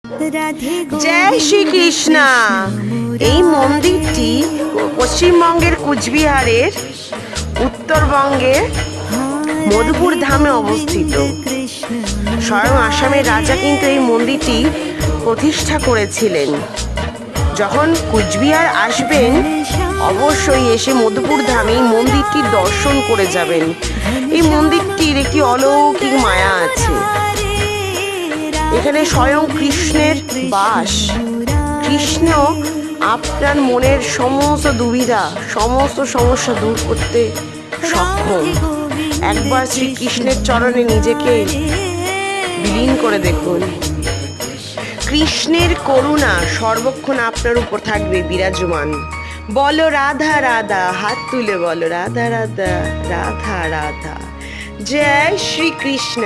জয় শ্রীকৃষ্ণ। এই মন্দিরটি পশ্চিমবঙ্গের কুচবিহারের উত্তরবঙ্গের মধুপুর ধামে অবস্থিত। স্বয়ং আসামের রাজা কিন্তু এই মন্দিরটি প্রতিষ্ঠা করেছিলেন। যখন কুচবিহার আসবেন অবশ্যই এসে মধুপুর ধামে এই মন্দিরটির দর্শন করে যাবেন। এই মন্দিরটির একটি অলৌকিক মায়া আছে। এখানে স্বয়ং কৃষ্ণের বাস। কৃষ্ণ আপনার মনের সমস্ত দুবিধা, সমস্ত সমস্যা দূর করতে সক্ষম। একবার শ্রীকৃষ্ণের চরণে নিজেকে বিলীন করে দেখুন। কৃষ্ণের করুণা সর্বক্ষণ আপনার উপর থাকবে বিরাজমান। বলো রাধা রাধা, হাত তুলে বলো রাধা রাধা, রাধা রাধা। জয় শ্রীকৃষ্ণ।